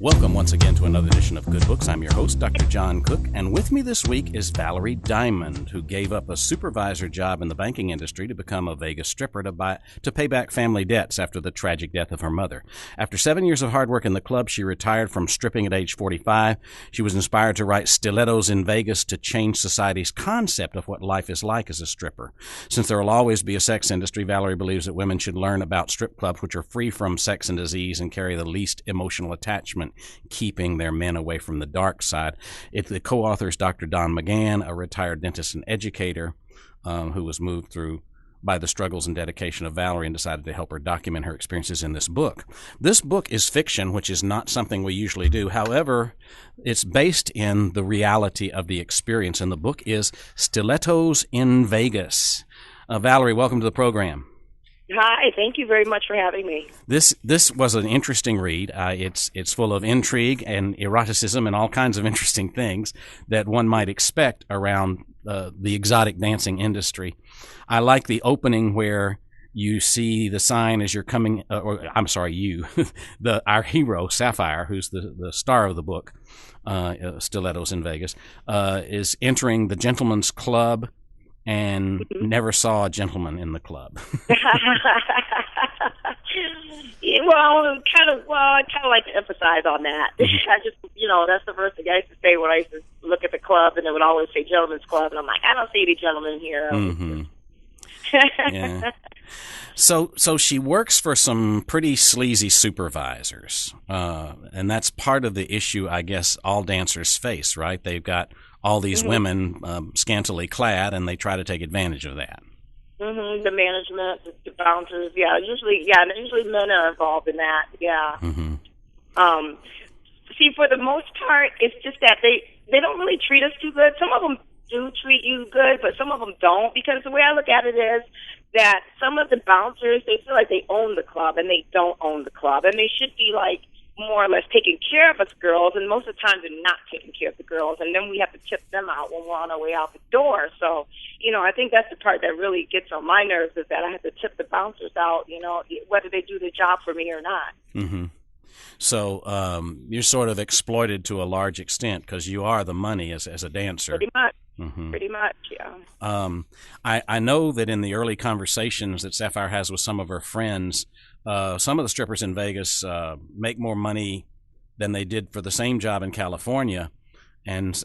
Welcome once again to another edition of Good Books. I'm your host, Dr. John Cook, and with me this week is Valerie Diamond, who gave up a supervisor job in the banking industry to become a Vegas stripper to pay back family debts after the tragic death of her mother. After 7 years of hard work in the club, she retired from stripping at age 45. She was inspired to write Stilettos in Vegas to change society's concept of what life is like as a stripper. Since there will always be a sex industry, Valerie believes that women should learn about strip clubs which are free from sex and disease and carry the least emotional attachment, keeping their men away from the dark side. The co-author is Dr. Don McGann, a retired dentist and educator who was moved through by the struggles and dedication of Valerie and decided to help her document her experiences in this book. This book is fiction, which is not something we usually do. However, it's based in the reality of the experience, and the book is Stilettos in Vegas. Valerie, welcome to the program. Hi, thank you very much for having me. This was an interesting read. It's full of intrigue and eroticism and all kinds of interesting things that one might expect around the exotic dancing industry. I like the opening where you see the sign as you're coming, our hero, Sapphire, who's the star of the book, Stilettos in Vegas, is entering the gentleman's club and never saw a gentleman in the club. I kind of like to emphasize on that. I just, that's the first thing I used to say when I used to look at the club, and it would always say gentleman's club, and I'm like, I don't see any gentlemen here. Mm-hmm. Yeah. So she works for some pretty sleazy supervisors, and that's part of the issue, I guess, all dancers face, right? They've got all these women scantily clad, and they try to take advantage of that. Mm-hmm. The management, the bouncers, usually men are involved in that, yeah. Mm-hmm. See, for the most part, it's just that they don't really treat us too good. Some of them do treat you good, but some of them don't, because the way I look at it is that some of the bouncers, they feel like they own the club, and they don't own the club, and they should be like more or less taking care of us girls, and most of the time they're not taking care of the girls, and then we have to tip them out when we're on our way out the door. So, I think that's the part that really gets on my nerves, is that I have to tip the bouncers out, whether they do the job for me or not. Mm-hmm. So you're sort of exploited to a large extent because you are the money as a dancer. Pretty much. Mm-hmm. Pretty much, yeah. I know that in the early conversations that Sapphire has with some of her friends, some of the strippers in Vegas make more money than they did for the same job in California, and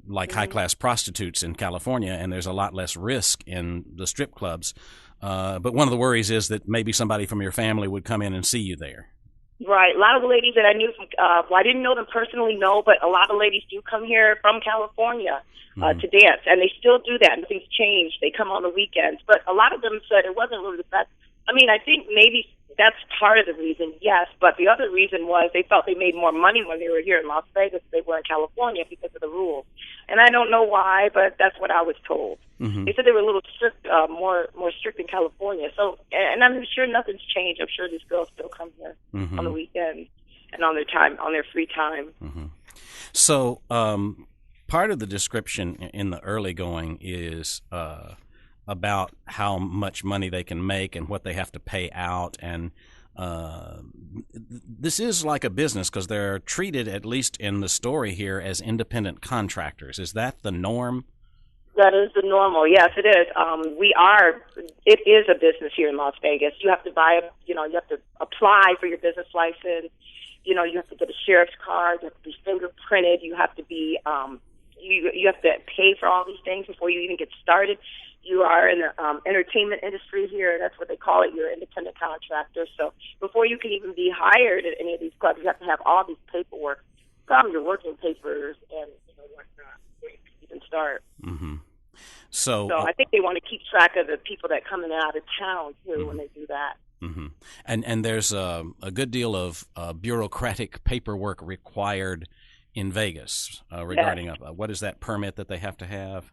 like high-class prostitutes in California, and there's a lot less risk in the strip clubs. But one of the worries is that maybe somebody from your family would come in and see you there. Right. A lot of the ladies that I knew from, I didn't know them personally, no, but a lot of ladies do come here from California to dance, and they still do that. Nothing's changed. They come on the weekends. But a lot of them said it wasn't really the best. I mean, I think maybe that's part of the reason, yes, but the other reason was they felt they made more money when they were here in Las Vegas than they were in California because of the rules. And I don't know why, but that's what I was told. Mm-hmm. They said they were a little strict, more strict in California. So, and I'm sure nothing's changed. I'm sure these girls still come here on the weekends and on their free time. Mm-hmm. So, part of the description in the early going is about how much money they can make and what they have to pay out, and this is like a business because they're treated, at least in the story here, as independent contractors. Is that the norm? That is the normal. Yes, it is. It is a business here in Las Vegas. You have to you have to apply for your business license. You have to get a sheriff's card. You have to be fingerprinted. You have to be, you have to pay for all these things before you even get started. You are in the entertainment industry here. That's what they call it. You're an independent contractor. So before you can even be hired at any of these clubs, you have to have all these paperwork, your working papers, and whatnot before you can even start. Mm-hmm. So I think they want to keep track of the people that come in and out of town too when they do that. Mm-hmm. And there's a good deal of bureaucratic paperwork required in Vegas regarding what is that permit that they have to have?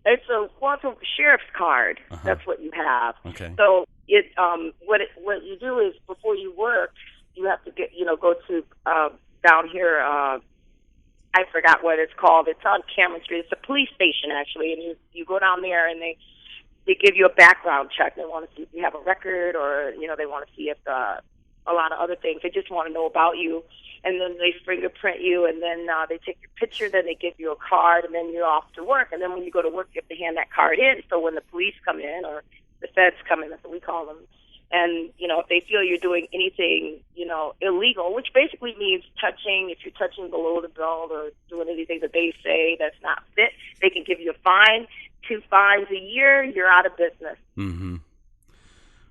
It's a sheriff's card. That's what you have. Okay. So what you do is before you work, you have to go to down here. I forgot what it's called. It's on Cameron Street. It's a police station actually, and you go down there and they they give you a background check. They want to see if you have a record, or they want to see if a lot of other things. They just want to know about you, and then they fingerprint you, and then they take your picture, then they give you a card, and then you're off to work. And then when you go to work, you have to hand that card in. So when the police come in, or the feds come in, that's what we call them, and, you know, if they feel you're doing anything, you know, illegal, which basically means touching, if you're touching below the belt or doing anything that they say that's not fit, they can give you a fine, 2 fines a year, you're out of business. Mm-hmm.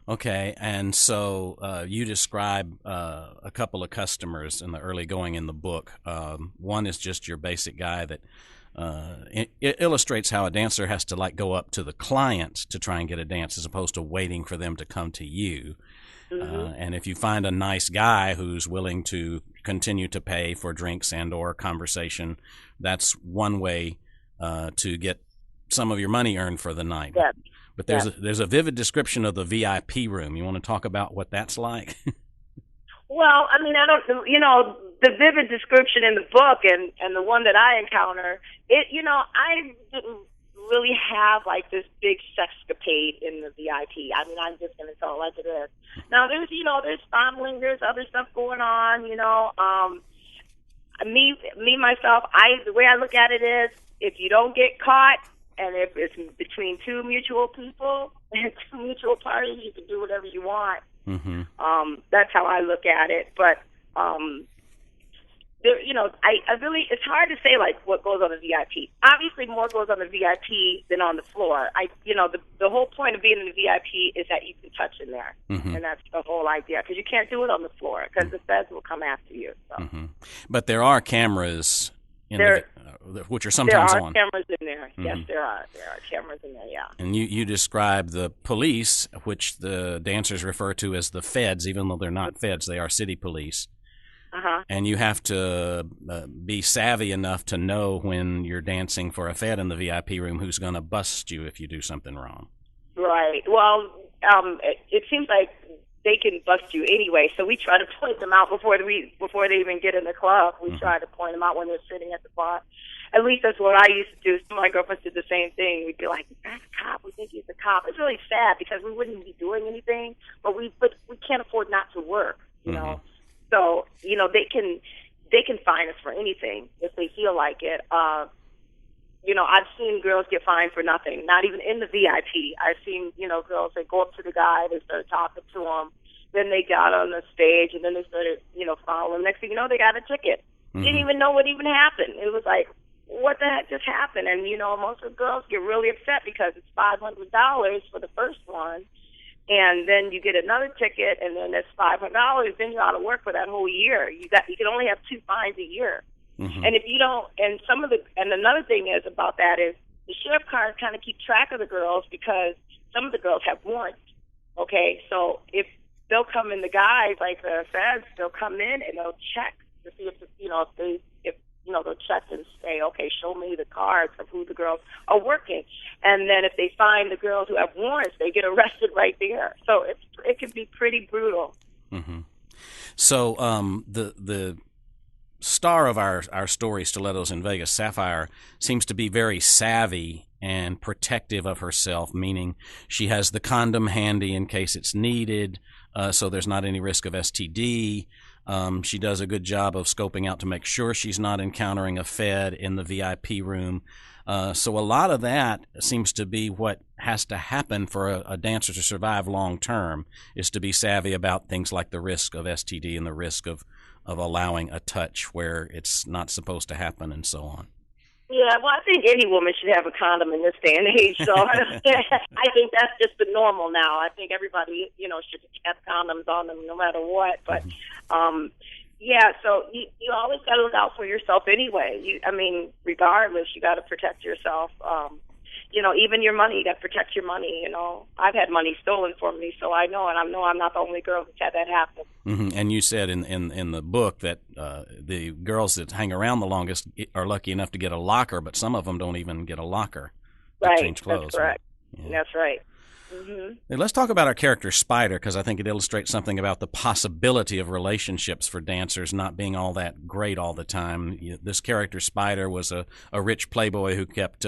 Okay, and so you describe a couple of customers in the early going in the book. One is just your basic guy that it illustrates how a dancer has to like go up to the client to try and get a dance as opposed to waiting for them to come to you. Mm-hmm. And if you find a nice guy who's willing to continue to pay for drinks and or conversation, that's one way to get some of your money earned for the night. Yeah. But there's a vivid description of the VIP room. You want to talk about what that's like? Well, I mean, I don't, you know, the vivid description in the book and the one that I encounter, it, you know, I didn't really have like this big sexcapade in the VIP. I mean, I'm just going to tell it like it is. Now, there's, you know, there's fondling, there's other stuff going on, you know. Myself, the way I look at it is, if you don't get caught, and if it's between two mutual people and two mutual parties, you can do whatever you want. Mm-hmm. That's how I look at it. But there, you know, I really, it's hard to say like what goes on the VIP. Obviously, more goes on the VIP than on the floor. You know, the whole point of being in the VIP is that you can touch in there, mm-hmm. and that's the whole idea. Because you can't do it on the floor because the feds will come after you. So. Mm-hmm. But there are cameras. Which are sometimes on. There are cameras in there. Mm-hmm. Yes, there are. There are cameras in there, yeah. And you describe the police, which the dancers refer to as the feds, even though they're not feds. They are city police. Uh-huh. And you have to be savvy enough to know when you're dancing for a fed in the VIP room who's going to bust you if you do something wrong. Right. Well, it seems like they can bust you anyway, so we try to point them out before they even get in the club. We mm-hmm. try to point them out when they're sitting at the bar. At least that's what I used to do. Some of my girlfriends did the same thing. We'd be like, "That's a cop. We think he's a cop." It's really sad because we wouldn't be doing anything, but we can't afford not to work, you mm-hmm. know. So, you know, they can fine us for anything if they feel like it. You know, I've seen girls get fined for nothing, not even in the VIP. I've seen, you know, girls that go up to the guy, they start talking to him, then they got on the stage, and then they started, you know, following. Next thing you know, they got a ticket. Mm-hmm. Didn't even know what even happened. It was like, what the heck just happened? And, you know, most of the girls get really upset because it's $500 for the first one, and then you get another ticket, and then it's $500. Then you're out of work for that whole year. You can only have 2 fines a year. Mm-hmm. And if you don't, and another thing is about that is the sheriff cars kind of keep track of the girls because some of the girls have warrants. Okay, so if they'll come in, the guys like the feds, they'll come in and they'll check to see if they'll check and say, okay, show me the cards of who the girls are working, and then if they find the girls who have warrants, they get arrested right there. So it can be pretty brutal. Mm-hmm. So the star of our story, Stilettos in Vegas, Sapphire, seems to be very savvy and protective of herself, meaning she has the condom handy in case it's needed, so there's not any risk of STD. She does a good job of scoping out to make sure she's not encountering a fed in the VIP room. So a lot of that seems to be what has to happen for a dancer to survive long term, is to be savvy about things like the risk of STD and the risk of allowing a touch where it's not supposed to happen and so on. Yeah, well, I think any woman should have a condom in this day and age. So I think that's just the normal now. I think everybody, you know, should have condoms on them no matter what. But, yeah, so you always got to look out for yourself anyway. Regardless, you got to protect yourself. You know, even your money, you got to protect your money, you know. I've had money stolen from me, so I know I'm not the only girl who's had that happen. Mm-hmm. And you said in the book that the girls that hang around the longest are lucky enough to get a locker, but some of them don't even get a locker to change clothes. That's correct. Yeah. That's right. Mm-hmm. Hey, let's talk about our character Spider, because I think it illustrates something about the possibility of relationships for dancers not being all that great all the time. This character Spider was a rich playboy who kept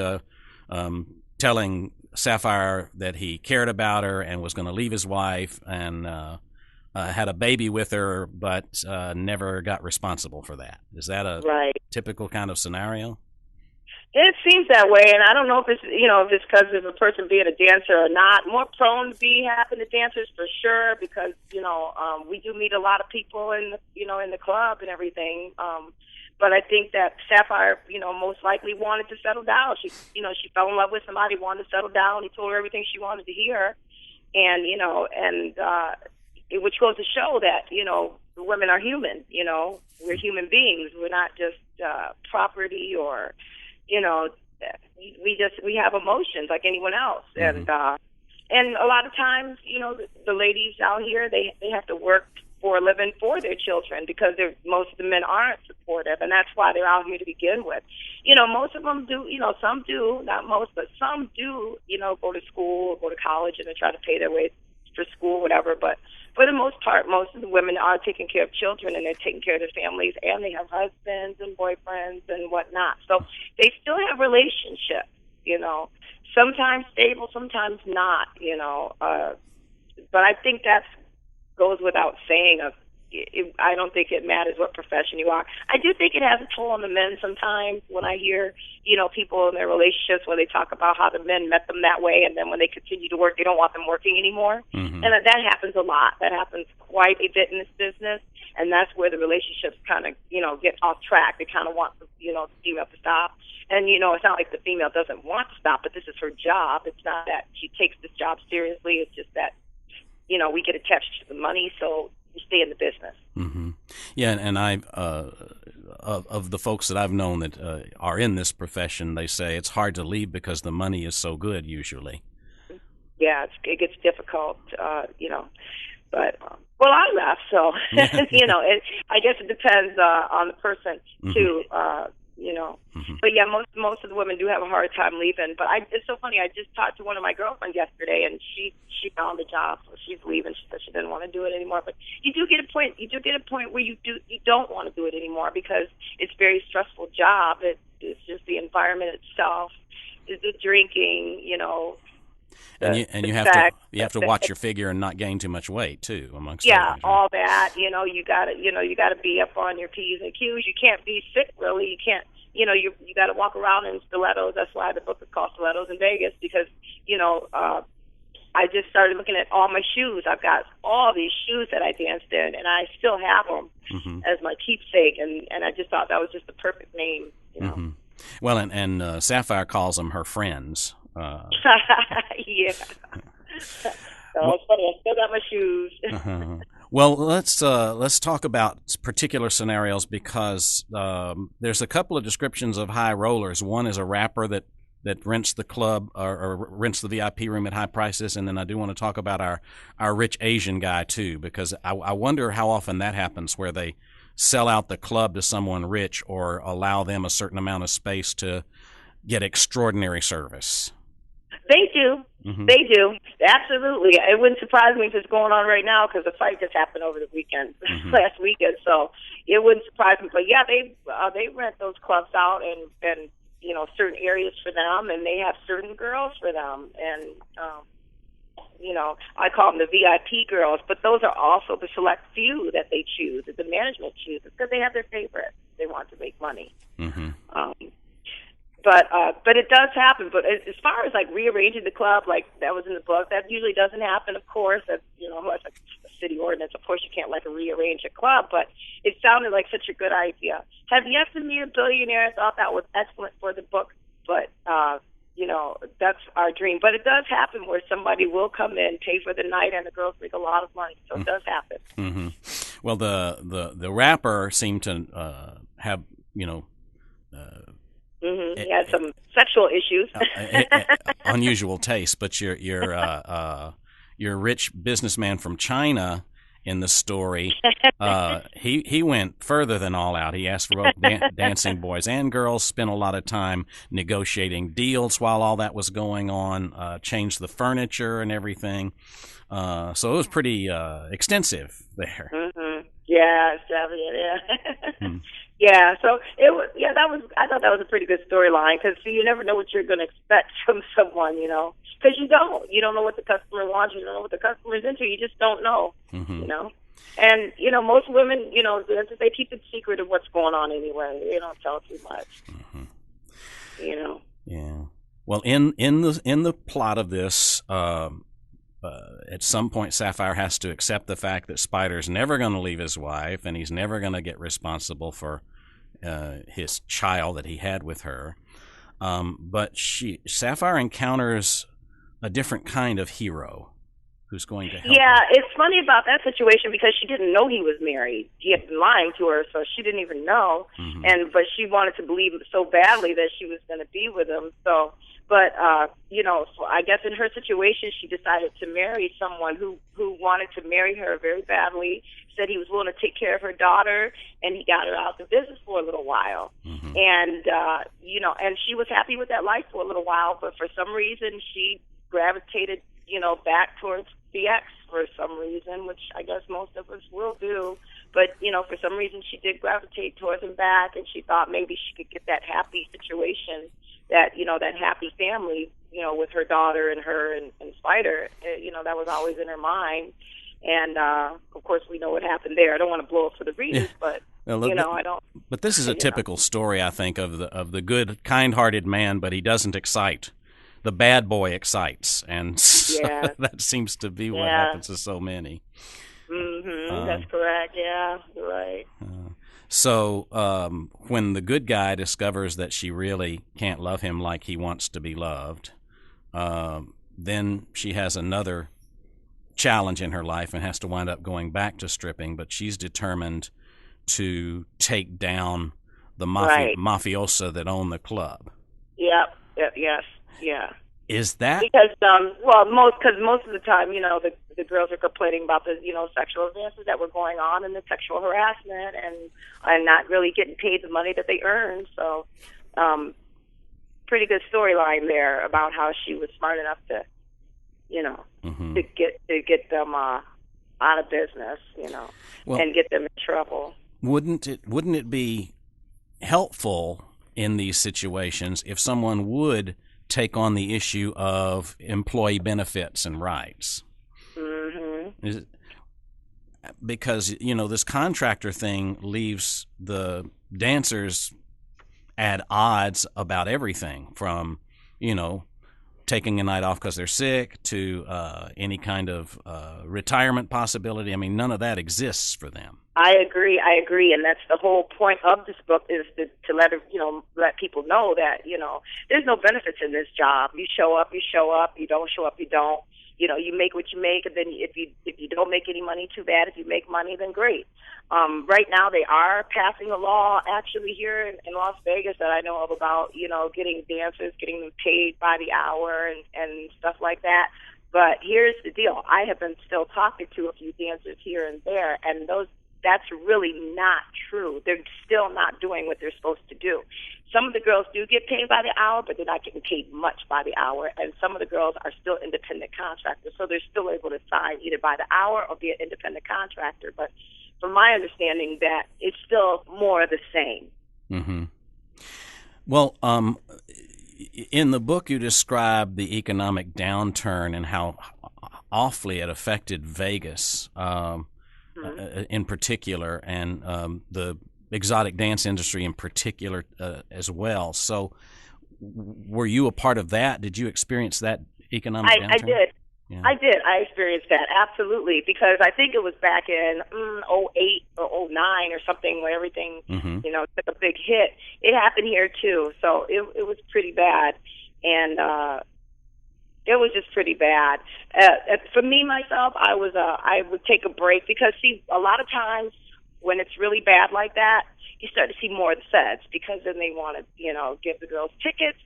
telling Sapphire that he cared about her and was going to leave his wife, and had a baby with her, but never got responsible for that. Is that a typical kind of scenario? It seems that way, and I don't know if it's because of a person being a dancer or not. More prone to be having the dancers for sure, because we do meet a lot of people in the club and everything. But I think that Sapphire, most likely wanted to settle down. She fell in love with somebody, wanted to settle down. He told her everything she wanted to hear, and which goes to show that women are human. We're human beings. We're not just property or. We have emotions like anyone else, and a lot of times, the ladies out here they have to work for a living for their children because most of the men aren't supportive, and that's why they're out here to begin with. Most of them do. Some do, not most, but some do. Go to school, go to college, and they try to pay their way for school, whatever. But for the most part, most of the women are taking care of children, and they're taking care of their families, and they have husbands and boyfriends and whatnot. So they still have relationships, sometimes stable, sometimes not, but I think that goes without saying. I don't think it matters what profession you are. I do think it has a toll on the men sometimes when I hear, people in their relationships where they talk about how the men met them that way, and then when they continue to work, they don't want them working anymore. And that happens a lot. That happens quite a bit in this business, and that's where the relationships kind of, get off track. They kind of want the female to stop. And, it's not like the female doesn't want to stop, but this is her job. It's not that she takes this job seriously. It's just that, we get attached to the money, so you stay in the business. Yeah, and I of the folks that I've known that are in this profession, they say it's hard to leave because the money is so good usually. Yeah, it gets difficult, but well, I left, so I guess it depends on the person too. But yeah, most of the women do have a hard time leaving. But it's so funny. I just talked to one of my girlfriends yesterday, and she found a job, so she's leaving. She said she didn't want to do it anymore. But you do get a point. You do get a point where you don't want to do it anymore because it's a very stressful job. It's just the environment itself, is the drinking, And you have to watch your figure and not gain too much weight too, amongst others, right? all that. You gotta be up on your P's and Q's. You can't be sick really. You can't. You got to walk around in stilettos. That's why the book is called Stilettos in Vegas, because I just started looking at all my shoes. I've got all these shoes that I danced in, and I still have them as my keepsake. And I just thought that was just the perfect name. Well, and Sapphire calls them her friends. Yeah. So it's funny. I still got my shoes. Well, let's talk about particular scenarios, because there's a couple of descriptions of high rollers. One is a rapper that rents the club or rents the VIP room at high prices, and then I do want to talk about our rich Asian guy too, because I wonder how often that happens, where they sell out the club to someone rich or allow them a certain amount of space to get extraordinary service. They do. They do. Absolutely. It wouldn't surprise me if it's going on right now, because the fight just happened over the weekend, last weekend. So it wouldn't surprise me. But yeah, they rent those clubs out and certain areas for them, and they have certain girls for them. And, I call them the VIP girls, but those are also the select few that they choose, that the management chooses, because they have their favorites. They want to make money. But it does happen. But as far as like rearranging the club, like that was in the book, that usually doesn't happen. Of course, that's it's like a city ordinance. Of course, you can't like rearrange a club. But it sounded like such a good idea. Have yet to meet a billionaire. I thought that was excellent for the book. But that's our dream. But it does happen where somebody will come in, pay for the night, and the girls make a lot of money. So it does happen. Well, the rapper seemed to have he had some sexual issues. Unusual taste, but your rich businessman from China in the story, he went further than all out. He asked for both dancing boys and girls, spent a lot of time negotiating deals while all that was going on, changed the furniture and everything. So it was pretty extensive there. Yeah, yeah. Yeah, so it was. Yeah, I thought that was a pretty good storyline, because you never know what you're going to expect from someone, because you don't know what the customer wants, you don't know what the customer's into, you just don't know, And, most women, they keep it secret of what's going on anyway. They don't tell too much. Yeah. Well, in the plot of this, at some point, Sapphire has to accept the fact that Spider's never going to leave his wife, and he's never going to get responsible for his child that he had with her. But Sapphire encounters a different kind of hero who's going to help her. It's funny about that situation because she didn't know he was married. He had been lying to her, so she didn't even know. But she wanted to believe so badly that she was going to be with him. So I guess in her situation, she decided to marry someone who wanted to marry her very badly, said he was willing to take care of her daughter, and he got her out of the business for a little while. And, and she was happy with that life for a little while, but for some reason she gravitated, back towards the ex for some reason, which I guess most of us will do. But, for some reason she did gravitate towards him back, and she thought maybe she could get that happy situation, that happy family, with her daughter and her and Spider, that was always in her mind. And, of course, we know what happened there. I don't want to blow up for the readers, but, I don't. But this is a typical story, I think, of the good, kind-hearted man, but he doesn't excite. The bad boy excites, and that seems to be what happens to so many. That's correct. Yeah, you're right. So when the good guy discovers that she really can't love him like he wants to be loved, then she has another challenge in her life and has to wind up going back to stripping, but she's determined to take down the mafiosa that owned the club. Yep. Yes. Yeah. Is that because most of the time, the girls are complaining about the sexual advances that were going on and the sexual harassment and not really getting paid the money that they earned. So, pretty good storyline there about how she was smart enough to, to get them out of business, and get them in trouble. Wouldn't it be helpful in these situations if someone would take on the issue of employee benefits and rights? Because this contractor thing leaves the dancers at odds about everything from taking a night off because they're sick to any kind of retirement possibility. I mean, none of that exists for them. I agree, and that's the whole point of this book, is to let people know that there's no benefits in this job. You show up, you show up. You don't show up, you don't. You make what you make, and then if you don't make any money, too bad. If you make money, then great. Right now, they are passing a law actually here in Las Vegas that I know of about getting dancers, getting them paid by the hour and stuff like that. But here's the deal: I have been still talking to a few dancers here and there, and that's really not true. They're still not doing what they're supposed to do. Some of the girls do get paid by the hour, but they're not getting paid much by the hour. And some of the girls are still independent contractors, so they're still able to sign either by the hour or be an independent contractor. But from my understanding, that it's still more of the same. Well, in the book, you describe the economic downturn and how awfully it affected Vegas. In particular, and the exotic dance industry in particular as well. So were you a part of that? Did you experience that economic downturn? I did. Yeah. I did. I experienced that, absolutely, because I think it was back in 08 or 09 or something where everything, took a big hit. It happened here, too, so it was pretty bad. And it was just pretty bad. For me, myself, I would take a break because, see, a lot of times when it's really bad like that, you start to see more of the feds because then they want to, give the girls tickets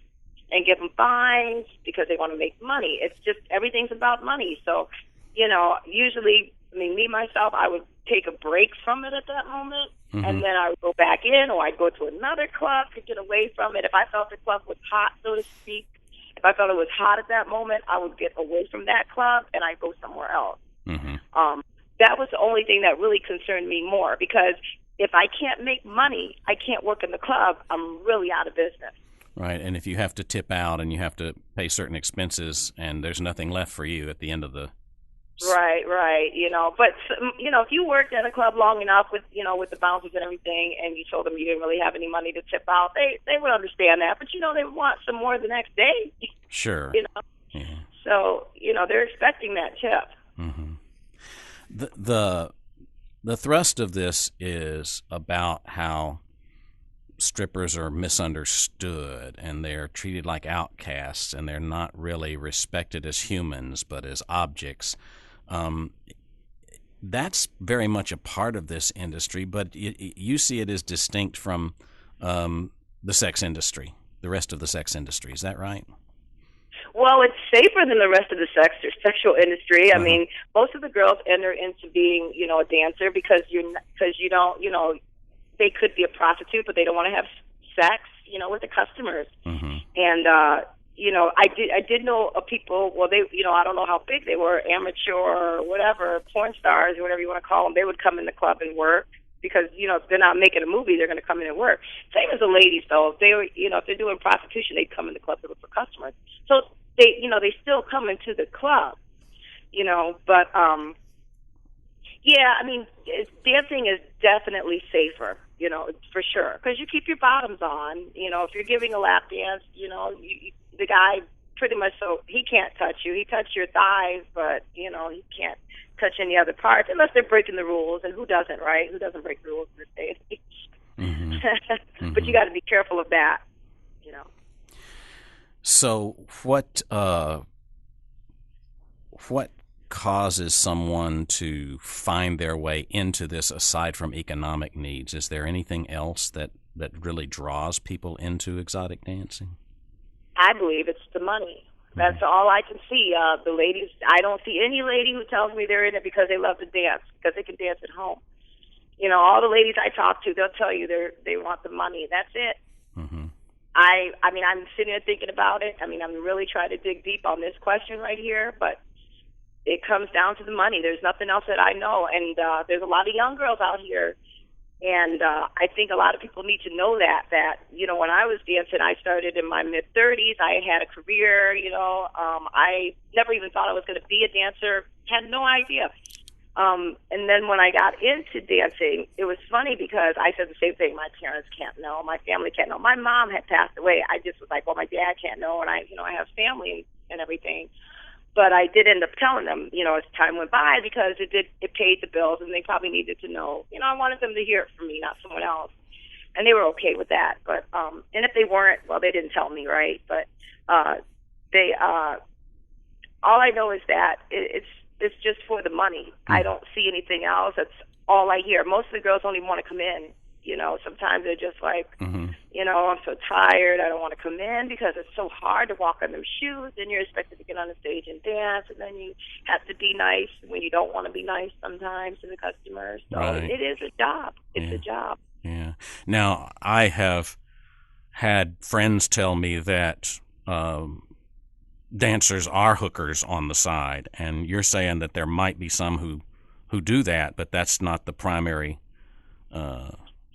and give them fines because they want to make money. It's just everything's about money. So, usually, me, myself, I would take a break from it at that moment, and then I would go back in or I'd go to another club to get away from it. If I felt the club was hot, so to speak, if I felt it was hot at that moment, I would get away from that club and I'd go somewhere else. That was the only thing that really concerned me more, because if I can't make money, I can't work in the club, I'm really out of business. Right, and if you have to tip out and you have to pay certain expenses and there's nothing left for you at the end of the Right. But if you worked at a club long enough with the bouncers and everything, and you told them you didn't really have any money to tip out, they would understand that. But they would want some more the next day. Sure. Yeah. So they're expecting that tip. Mm-hmm. The thrust of this is about how strippers are misunderstood and they're treated like outcasts and they're not really respected as humans but as objects. That's very much a part of this industry, but you see it as distinct from the sex industry, the rest of the sex industry. Is that right? Well, it's safer than the rest of the sexual industry. I mean, most of the girls enter into being, a dancer because you don't, they could be a prostitute, but they don't want to have sex, with the customers. Mm-hmm. And I did know of people. Well, they, I don't know how big they were, amateur or whatever, porn stars or whatever you want to call them. They would come in the club and work because if they're not making a movie, they're going to come in and work. Same as the ladies, though. If they were, if they're doing prostitution, they'd come in the club to look for customers. So they, they still come into the club, But yeah, I mean, dancing is definitely safer, for sure, because you keep your bottoms on. If you're giving a lap dance, the guy pretty much, so he can't touch you. He touches your thighs, but he can't touch any other parts unless they're breaking the rules. And who doesn't, right? Who doesn't break the rules in this day and age? Mm-hmm. But you got to be careful of that, So what causes someone to find their way into this aside from economic needs? Is there anything else that really draws people into exotic dancing? I believe it's the money. That's all I can see. The ladies, I don't see any lady who tells me they're in it because they love to dance, because they can dance at home. All the ladies I talk to, they'll tell you they want the money. That's it. Mm-hmm. I mean, I'm sitting here thinking about it. I mean, I'm really trying to dig deep on this question right here, but it comes down to the money. There's nothing else that I know. And there's a lot of young girls out here, and I think a lot of people need to know that, when I was dancing, I started in my mid-30s. I had a career, I never even thought I was going to be a dancer, had no idea. And then when I got into dancing, it was funny because I said the same thing. My parents can't know. My family can't know. My mom had passed away. I just was like, well, my dad can't know, and I have family and everything. But I did end up telling them, as time went by, because it paid the bills, and they probably needed to know. I wanted them to hear it from me, not someone else. And they were okay with that. But and if they weren't, well, they didn't tell me, right? But they all I know is that it's just for the money. I don't see anything else. That's all I hear. Most of the girls don't even want to come in. Sometimes they're just like, I'm so tired, I don't want to come in, because it's so hard to walk on them shoes, and you're expected to get on the stage and dance, and then you have to be nice when you don't want to be nice sometimes to the customers. So It is a job. It's a job. Yeah. Now, I have had friends tell me that dancers are hookers on the side, and you're saying that there might be some who do that, but that's not the primary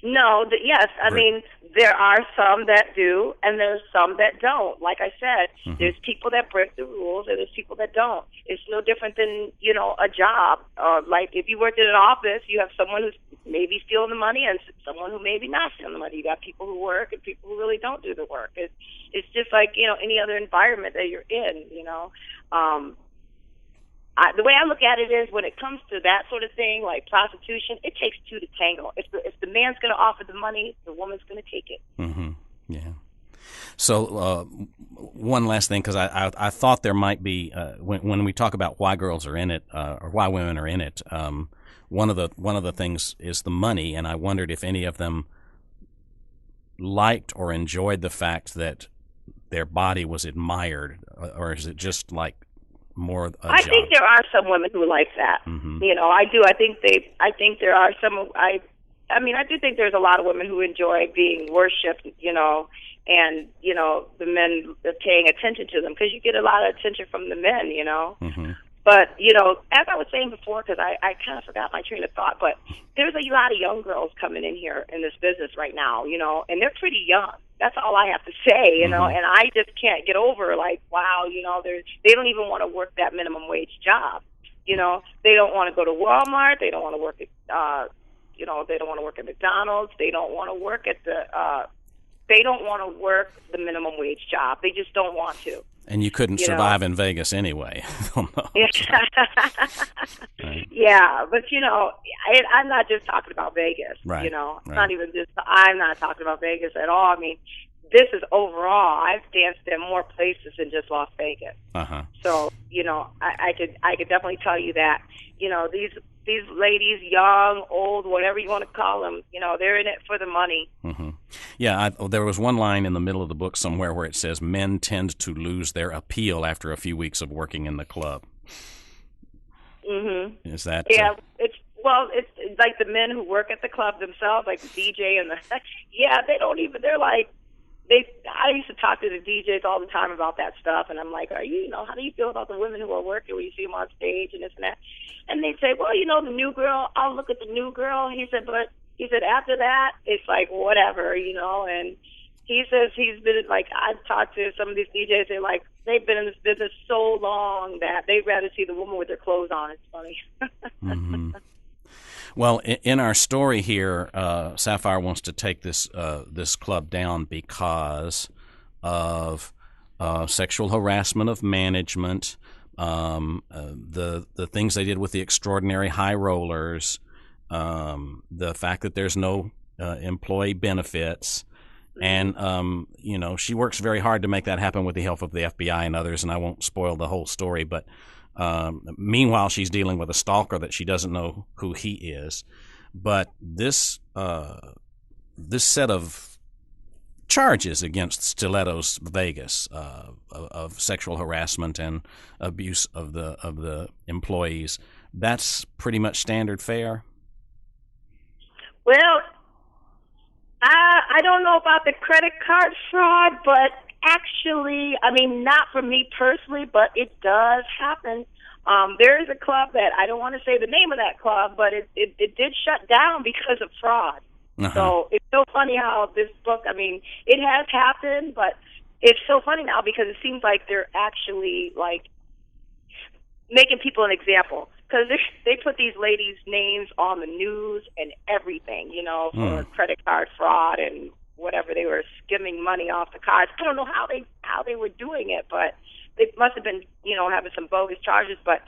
No, yes. I mean, there are some that do, and there's some that don't. Like I said, there's people that break the rules, and there's people that don't. It's no different than, a job. Like if you worked in an office, you have someone who's maybe stealing the money and someone who maybe not stealing the money. You got people who work and people who really don't do the work. It's just like, any other environment that you're in, the way I look at it is, when it comes to that sort of thing, like prostitution, it takes two to tango. If the man's going to offer the money, the woman's going to take it. Mm-hmm. Yeah. So one last thing, because I thought there might be when we talk about why girls are in it or why women are in it, one of the things is the money, and I wondered if any of them liked or enjoyed the fact that their body was admired, or is it just like more I think there are some women who like that. Mm-hmm. I do. I think there are some. I do think there's a lot of women who enjoy being worshipped, and the men paying attention to them, because you get a lot of attention from the men, Mm-hmm. But, as I was saying before, because I kind of forgot my train of thought, but there's a lot of young girls coming in here in this business right now, and they're pretty young. That's all I have to say, and I just can't get over, like, wow, they don't even want to work that minimum wage job. You know, they don't want to go to Walmart. They don't want to work at, they don't want to work at McDonald's. They don't want to work at they don't want to work the minimum wage job. They just don't want to. And you couldn't survive in Vegas anyway. Right. Yeah, but I'm not just talking about Vegas. Right. It's right. not even just. I'm not talking about Vegas at all. I mean, this is overall. I've danced in more places than just Las Vegas. Uh-huh. So I could definitely tell you that these ladies, young, old, whatever you want to call them, they're in it for the money. Mm-hmm. Yeah, there was one line in the middle of the book somewhere where it says men tend to lose their appeal after a few weeks of working in the club. Mm-hmm. Is that? Yeah, it's like the men who work at the club themselves, like the DJ and they don't even. They're like. I used to talk to the DJs all the time about that stuff, and I'm like, how do you feel about the women who are working when you see them on stage and this and that? And they say, well, the new girl, I'll look at the new girl. He said, after that, it's like whatever, and he says he's been like, I've talked to some of these DJs, they're like, they've been in this business so long that they'd rather see the woman with their clothes on. It's funny. Mm-hmm. Well, in our story here, Sapphire wants to take this club down because of sexual harassment of management, the things they did with the extraordinary high rollers, the fact that there's no employee benefits, and she works very hard to make that happen with the help of the FBI and others. And I won't spoil the whole story, but. Meanwhile, she's dealing with a stalker that she doesn't know who he is. But this set of charges against Stilettos Vegas of sexual harassment and abuse of the employees, that's pretty much standard fare. Well, I don't know about the credit card fraud, but actually, I mean, not for me personally, but it does happen. There is a club that I don't want to say the name of that club, but it did shut down because of fraud. Uh-huh. So it's so funny how this book, I mean, it has happened, but it's so funny now because it seems like they're actually like making people an example. Because they put these ladies' names on the news and everything, for credit card fraud and whatever. They were skimming money off the cards. I don't know how they were doing it, but they must have been, having some bogus charges. But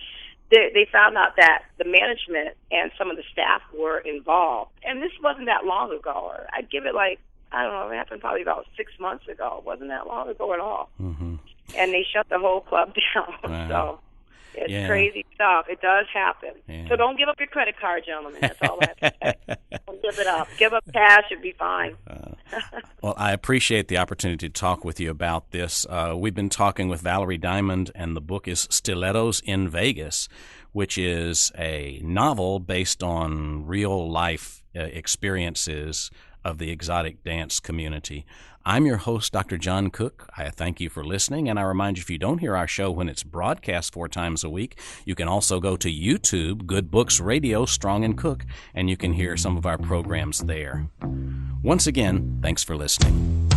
they found out that the management and some of the staff were involved. And this wasn't that long ago. Or I'd give it it happened probably about 6 months ago. It wasn't that long ago at all. Mm-hmm. And they shut the whole club down. Wow. So it's crazy stuff. It does happen. Yeah. So don't give up your credit card, gentlemen. That's all I have to say. Don't give it up. Give up cash. It'll be fine. Well, I appreciate the opportunity to talk with you about this. We've been talking with Valerie Diamond, and the book is Stilettos in Vegas, which is a novel based on real-life experiences of the exotic dance community. I'm your host, Dr. John Cook. I thank you for listening, and I remind you, if you don't hear our show when it's broadcast 4 times a week, you can also go to YouTube, Good Books Radio, Strong and Cook, and you can hear some of our programs there. Once again, thanks for listening.